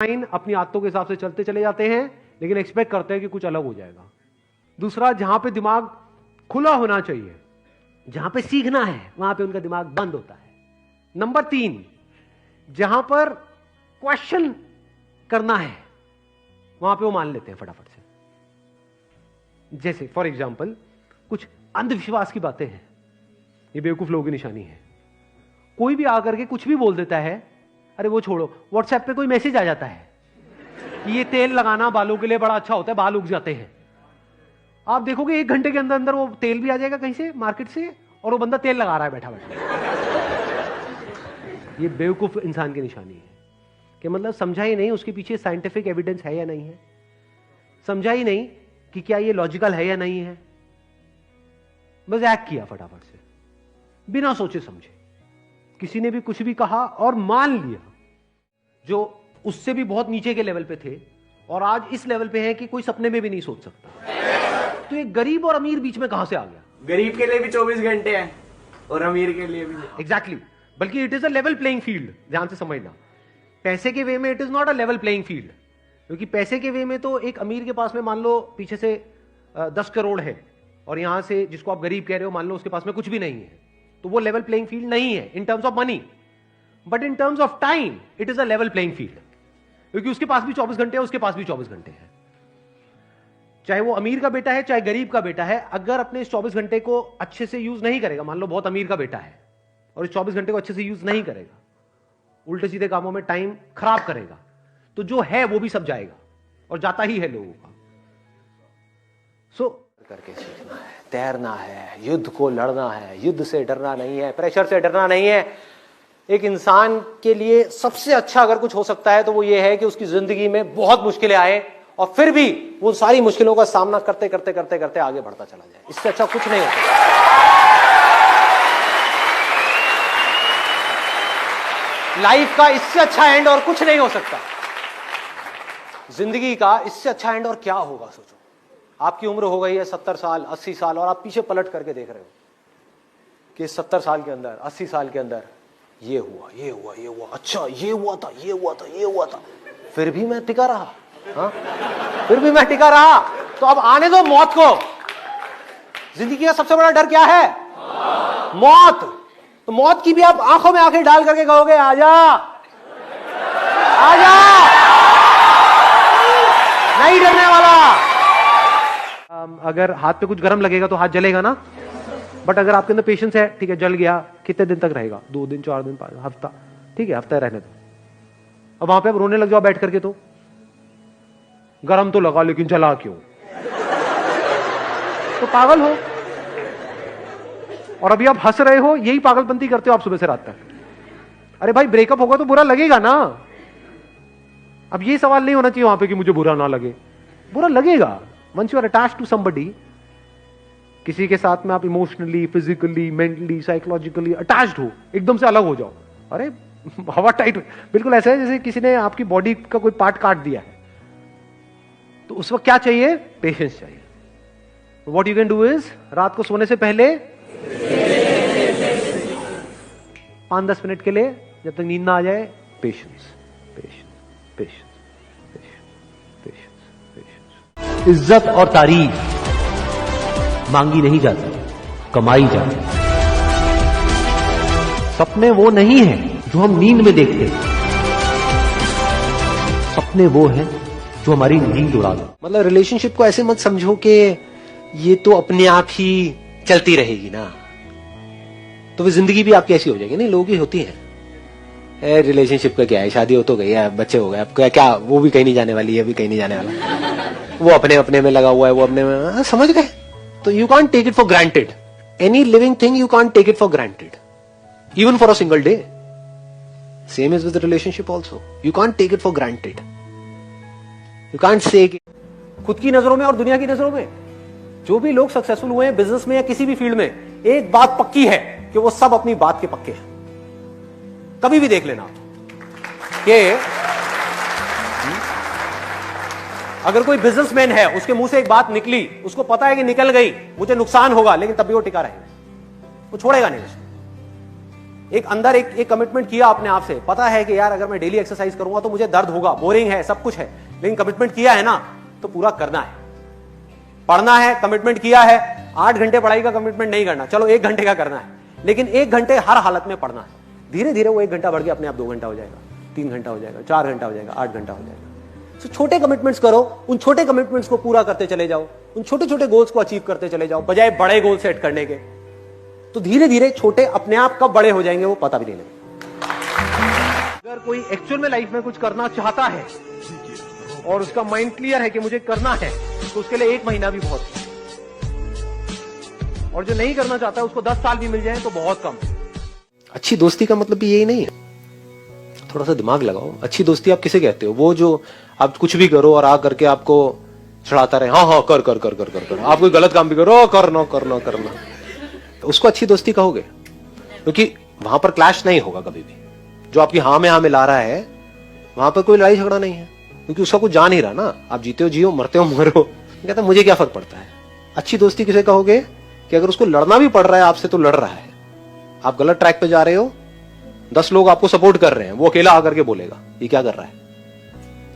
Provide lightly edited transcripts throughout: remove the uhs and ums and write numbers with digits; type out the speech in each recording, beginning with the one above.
अपनी आदतों के हिसाब से चलते चले जाते हैं, लेकिन एक्सपेक्ट करते हैं कि कुछ अलग हो जाएगा। दूसरा, जहां पे दिमाग खुला होना चाहिए, जहां पे सीखना है, वहां पे उनका दिमाग बंद होता है। नंबर 3, जहां पर क्वेश्चन करना है, वहां पे वो मान लेते हैं फटाफट से। जैसे फॉर एग्जाम्पल, कुछ अंधविश्वास की बातें हैं, ये बेवकूफ लोगों की निशानी है। कोई भी आकर के कुछ भी बोल देता है, अरे वो छोड़ो, व्हाट्सएप पे कोई मैसेज आ जाता है, ये तेल लगाना बालों के लिए बड़ा अच्छा होता है, बाल उग जाते हैं। आप देखोगे 1 घंटे के अंदर अंदर वो तेल भी आ जाएगा कहीं से, मार्केट से, और वो बंदा तेल लगा रहा है बैठा बैठा। ये बेवकूफ इंसान की निशानी है कि मतलब समझा ही नहीं उसके पीछे साइंटिफिक एविडेंस है या नहीं है, समझा ही नहीं कि क्या ये लॉजिकल है या नहीं है, बस एक्ट किया फटाफट से बिना सोचे समझे। किसी ने भी कुछ भी कहा और मान लिया, जो उससे भी बहुत नीचे के लेवल पे थे और आज इस लेवल पे है कि कोई सपने में भी नहीं सोच सकता। तो ये गरीब और अमीर बीच में कहां से आ गया? गरीब के लिए भी 24 घंटे हैं और अमीर के लिए भी। एग्जैक्टली, बल्कि it is a level playing field. ध्यान से समझना, पैसे के वे में it is not a level playing field, क्योंकि पैसे के वे में तो एक अमीर के पास में मान लो पीछे से 10 करोड़ है और यहां से जिसको आप गरीब कह रहे हो मान लो उसके पास में कुछ भी नहीं है, तो वो लेवल प्लेइंग फील्ड नहीं है in terms of money, but in terms of time it is a level playing field, क्योंकि उसके पास भी 24 घंटे है, उसके पास भी 24 घंटे है। चाहे वो अमीर का बेटा है चाहे गरीब का बेटा है, अगर अपने इस 24 घंटे को अच्छे से यूज नहीं करेगा, मान लो बहुत अमीर का बेटा है और इस 24 घंटे को अच्छे से यूज नहीं करेगा, उल्टे सीधे कामों में टाइम खराब करेगा, तो जो है वो भी सब जाएगा और जाता ही है लोगों का। सो करके सीखना है, तैरना है, युद्ध को लड़ना है, युद्ध से डरना नहीं है, प्रेशर से डरना नहीं है। एक इंसान के लिए सबसे अच्छा अगर कुछ हो सकता है तो वो ये है कि उसकी जिंदगी में बहुत मुश्किलें आए और फिर भी वो सारी मुश्किलों का सामना करते करते करते करते आगे बढ़ता चला जाए। इससे अच्छा कुछ नहीं हो सकता। लाइफ का इससे अच्छा एंड और कुछ नहीं हो सकता। जिंदगी का इससे अच्छा एंड और क्या होगा? सोचो, आपकी उम्र हो गई है 70 साल 80 साल और आप पीछे पलट करके देख रहे हो कि 70 साल के अंदर 80 साल के अंदर ये हुआ ये हुआ ये हुआ, अच्छा ये हुआ था ये हुआ था ये हुआ था, फिर भी मैं टिका रहा। हाँ, फिर भी मैं टिका रहा। तो अब आने दो मौत को। जिंदगी का सबसे बड़ा डर क्या है? मौत। तो मौत की भी आप आंखों में आंखें डाल करके कहोगे आजा आजा, नहीं डरने वाला। अगर हाथ पे कुछ गर्म लगेगा तो हाथ जलेगा ना, बट अगर आपके अंदर पेशेंस है, ठीक है जल गया, कितने दिन तक रहेगा? 2 दिन 4 दिन 5 हफ्ता, ठीक है हफ्ता रहने दो। अब वहां पे आप रोने लग जाओ बैठ करके, तो गरम तो लगा लेकिन जला क्यों? तो पागल हो। और अभी आप हंस रहे हो, यही पागलपंती करते हो आप सुबह से रात तक। अरे भाई ब्रेकअप होगा तो बुरा लगेगा ना। अब ये सवाल नहीं होना चाहिए वहां पे कि मुझे बुरा ना लगे, बुरा लगेगा। Once you are attached to somebody, किसी के साथ में आप emotionally physically mentally psychologically attached हो, एकदम से अलग हो जाओ, अरे हवा टाइट, बिल्कुल ऐसा है जैसे किसी ने आपकी बॉडी का कोई पार्ट काट दिया है। तो उस वक्त क्या चाहिए? पेशेंस चाहिए। What you can do is, रात को सोने से पहले 5-10 मिनट के लिए, जब तक नींद ना आ जाए, patience patience patience patience patience. इज्जत और तारीफ मांगी नहीं जाती, कमाई जाती। सपने वो नहीं है जो हम नींद में देखते हैं, सपने वो है जो हमारी नींद उड़ा दे। मतलब रिलेशनशिप को ऐसे मत समझो कि ये तो अपने आप ही चलती रहेगी ना, तो वो जिंदगी भी आपकी ऐसी हो जाएगी। नहीं, लोगों की होती है। रिलेशनशिप का क्या है, शादी हो तो गई है, बच्चे हो गए, अब क्या वो भी कहीं नहीं जाने वाली है, अभी कहीं नहीं जाने वाला, वो अपने अपने में लगा हुआ है, वो अपने में, समझ गए? तो you can't take it for granted. Any living thing you can't take it for granted, even for a single day. Same is with the relationship also. You can't take it for granted. You can't say कि खुद की नजरों में और दुनिया की नजरों में जो भी लोग सक्सेसफुल हुए हैं बिजनेस में या किसी भी फील्ड में, एक बात पक्की है कि वो सब अपनी बात के पक्के हैं। कभी भी देख लेना कि अगर कोई बिजनेसमैन है, उसके मुंह से एक बात निकली, उसको पता है कि निकल गई, मुझे नुकसान होगा, लेकिन तब भी वो टिका रहेगा, वो छोड़ेगा नहीं उसको। एक अंदर एक कमिटमेंट किया अपने आप से, पता है कि यार अगर मैं डेली एक्सरसाइज करूंगा तो मुझे दर्द होगा, बोरिंग है, सब कुछ है, लेकिन कमिटमेंट किया है ना तो पूरा करना है। पढ़ना है, कमिटमेंट किया है, 8 घंटे पढ़ाई का कमिटमेंट नहीं करना, चलो 1 घंटे का करना है, लेकिन 1 घंटे हर हालत में पढ़ना है। धीरे धीरे वो 1 घंटा बढ़ के अपने आप 2 घंटा हो जाएगा, 3 घंटा हो जाएगा, 4 घंटा हो जाएगा, 8 घंटा हो जाएगा। तो छोटे कमिटमेंट्स करो, उन छोटे कमिटमेंट्स को पूरा करते चले जाओ, उन छोटे छोटे गोल्स को अचीव करते चले जाओ, बजाय बड़े गोल सेट करने के। तो धीरे धीरे छोटे अपने आप कब बड़े हो जाएंगे वो पता भी नहीं लगेगा। अगर कोई एक्चुअल में लाइफ में कुछ करना चाहता है और उसका माइंड क्लियर है कि मुझे करना है, तो उसके लिए 1 महीना भी बहुत है, और जो नहीं करना चाहता है उसको 10 साल भी मिल जाए तो बहुत कम है। अच्छी दोस्ती का मतलब भी यही नहीं है, थोड़ा सा दिमाग लगाओ। अच्छी दोस्ती आप किसे कहते हो? वो जो आप कुछ भी करो और आ करके आपको चढ़ाता रहे, हाँ हाँ कर कर कर कर कर कर, आप कोई गलत काम भी करो, करना करना करना, तो उसको अच्छी दोस्ती कहोगे? क्योंकि वहां पर क्लैश नहीं होगा कभी भी। जो आपकी हाँ में हाँ मिला रहा है वहां पर कोई लड़ाई झगड़ा नहीं है, क्योंकि उसका कुछ जान ही रहा ना। आप जीते हो जियो, मरते हो मरो, कहता मुझे क्या फर्क पड़ता है। अच्छी दोस्ती किसे कहोगे? कि अगर उसको लड़ना भी पड़ रहा है आपसे तो लड़ रहा है। आप गलत ट्रैक पे जा रहे हो, 10 लोग आपको सपोर्ट कर रहे हैं, वो अकेला आकर के बोलेगा ये क्या कर रहा है,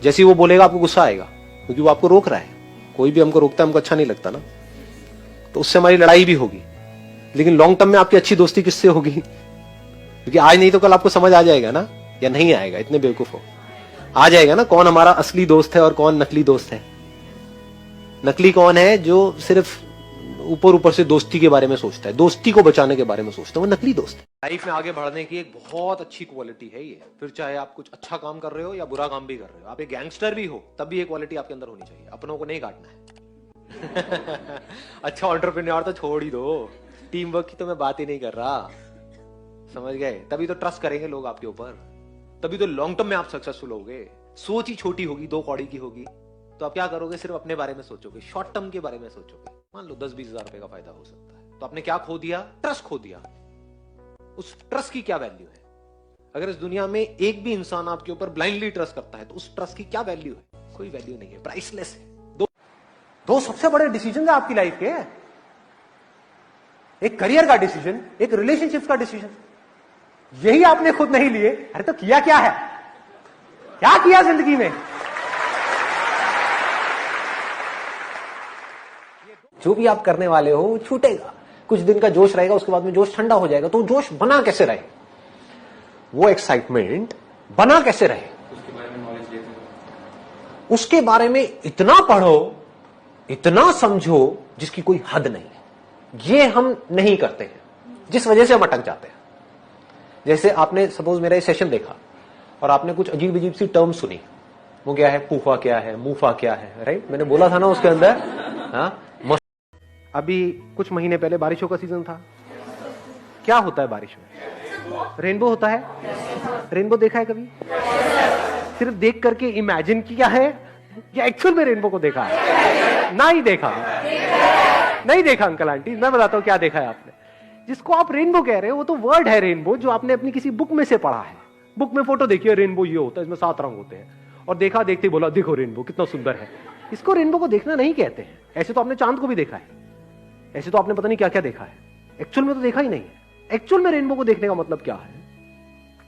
जैसे ही वो बोलेगा आपको गुस्सा आएगा, क्योंकि वो आपको रोक रहा है। कोई भी हमको रोकता है हमको अच्छा नहीं लगता ना, तो उससे हमारी लड़ाई भी होगी। लेकिन लॉन्ग टर्म में आपकी अच्छी दोस्ती किससे होगी? क्योंकि आज नहीं तो कल आपको समझ आ जाएगा ना, या नहीं आएगा, इतने बेवकूफ हो, आ जाएगा ना कौन हमारा असली दोस्त है और कौन नकली दोस्त है। नकली कौन है? जो सिर्फ ऊपर ऊपर से दोस्ती के बारे में सोचता है, दोस्ती को बचाने के बारे में सोचता है, वो नकली दोस्त है। लाइफ में आगे बढ़ने की एक बहुत अच्छी क्वालिटी है ये। फिर चाहे आप कुछ अच्छा काम कर रहे हो या बुरा काम भी कर रहे हो, आप एक गैंगस्टर भी हो तब भी ये क्वालिटी आपके अंदर होनी चाहिए, अपनों को नहीं काटना है। अच्छा एंटरप्रेन्योर तो छोड़ ही दो, टीम वर्क की तो मैं बात ही नहीं कर रहा, समझ गए? तभी तो ट्रस्ट करेंगे लोग आपके ऊपर, तभी तो लॉन्ग टर्म में आप सक्सेसफुल होगे। सोच ही छोटी होगी, 2 कौड़ी की होगी, तो आप क्या करोगे? सिर्फ अपने बारे में सोचोगे, शॉर्ट टर्म के बारे में सोचोगे। मान लो 10-20 हजार रुपए का फायदा हो सकता है, तो आपने क्या खो दिया? ट्रस्ट खो दिया। उस ट्रस्ट की क्या वैल्यू है? अगर इस दुनिया में एक भी इंसान आपके ऊपर ब्लाइंडली ट्रस्ट करता है तो उस ट्रस्ट की क्या वैल्यू है? कोई वैल्यू नहीं है, प्राइसलेस है। दो सबसे बड़े डिसीजन है आपकी लाइफ के, एक करियर का डिसीजन, एक रिलेशनशिप का डिसीजन। यही आपने खुद नहीं लिए, अरे तो किया क्या है? क्या किया जिंदगी में? जो भी आप करने वाले हो वो छूटेगा, कुछ दिन का जोश रहेगा, उसके बाद में जोश ठंडा हो जाएगा। तो जोश बना कैसे रहे, वो एक्साइटमेंट बना कैसे रहे, उसके बारे में इतना पढ़ो, इतना समझो जिसकी कोई हद नहीं है। ये हम नहीं करते हैं, जिस वजह से हम अटक जाते हैं। जैसे आपने सपोज मेरा ये सेशन देखा और आपने कुछ अजीब अजीब सी टर्म सुनी, वो क्या है, फूफा क्या है, मूफा क्या है, राइट? मैंने बोला था ना उसके अंदर। हाँ, अभी कुछ महीने पहले बारिशों का सीजन था। क्या होता है बारिश में? रेनबो होता है। रेनबो देखा है कभी? सिर्फ देख करके इमेजिन किया है या एक्चुअल में रेनबो को देखा है? ना ही देखा, नहीं देखा अंकल आंटी। मैं बताता हूं क्या देखा है आपने। जिसको आप रेनबो कह रहे हो वो तो वर्ड है रेनबो, जो आपने अपनी किसी बुक में से पढ़ा है। बुक में फोटो देखी है, रेनबो ये होता है, इसमें 7 रंग होते हैं, और देखा, देखते ही बोला देखो रेनबो कितना सुंदर है। इसको रेनबो को देखना नहीं कहते हैं। ऐसे तो आपने चांद को भी देखा है, ऐसे तो आपने पता नहीं क्या क्या देखा है, एक्चुअल में तो देखा ही नहीं है। एक्चुअल में रेनबो को देखने का मतलब क्या है?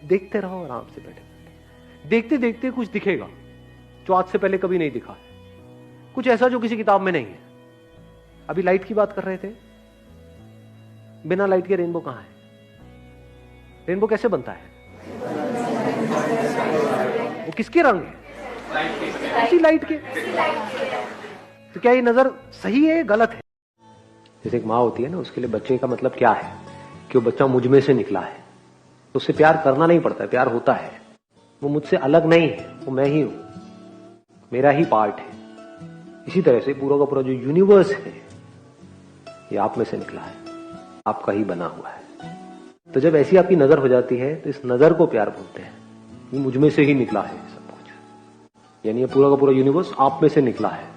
देखते रहो आराम से बैठे बैठे, देखते देखते कुछ दिखेगा जो आज से पहले कभी नहीं दिखा है, कुछ ऐसा जो किसी किताब में नहीं है। अभी लाइट की बात कर रहे थे, बिना लाइट के रेनबो कहां है? रेनबो कैसे बनता है? वो किसके रंग है? उसी लाइट के। तो क्या ये नजर सही है, गलत है? जैसे एक माँ होती है ना, उसके लिए बच्चे का मतलब क्या है कि वो बच्चा मुझ में से निकला है, तो उससे प्यार करना नहीं पड़ता है, प्यार होता है। वो मुझसे अलग नहीं है, वो मैं ही हूं, मेरा ही पार्ट है। इसी तरह से पूरा का पूरा जो यूनिवर्स है ये आप में से निकला है, आपका ही बना हुआ है। तो जब ऐसी आपकी नजर हो जाती है तो इस नजर को प्यार बोलते हैं। ये मुझ में से ही निकला है सब कुछ, यानी ये पूरा का पूरा यूनिवर्स आप में से निकला है।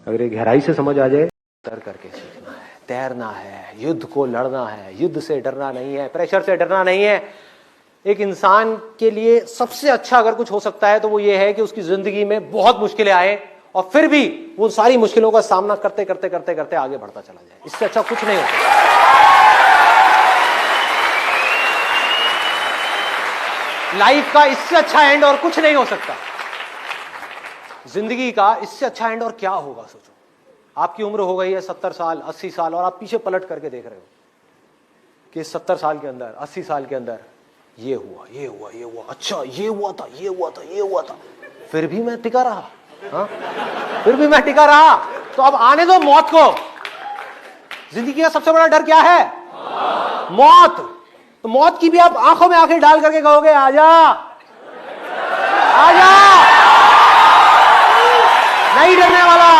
अगर ये गहराई से समझ आ जाए, तर करके सीखना है, तैरना है, युद्ध को लड़ना है, युद्ध से डरना नहीं है, प्रेशर से डरना नहीं है। एक इंसान के लिए सबसे अच्छा अगर कुछ हो सकता है तो वो ये है कि उसकी जिंदगी में बहुत मुश्किलें आए और फिर भी वो सारी मुश्किलों का सामना करते करते करते करते आगे बढ़ता चला जाए। इससे अच्छा कुछ नहीं होता। लाइफ का इससे अच्छा एंड और कुछ नहीं हो सकता। जिंदगी का इससे अच्छा एंड और क्या होगा सोचो। आपकी उम्र हो गई है 70 साल 80 साल और आप पीछे पलट करके देख रहे हो कि 70 साल के अंदर 80 साल के अंदर ये हुआ ये हुआ ये हुआ, अच्छा ये हुआ था ये हुआ था ये हुआ था, फिर भी मैं टिका रहा। हाँ? फिर भी मैं टिका रहा। तो अब आने दो मौत को। जिंदगी का सबसे बड़ा डर क्या है? मौत। तो मौत की भी आप आंखों में आंखें डाल करके कहोगे आजा आजा, नहीं डरने वाला।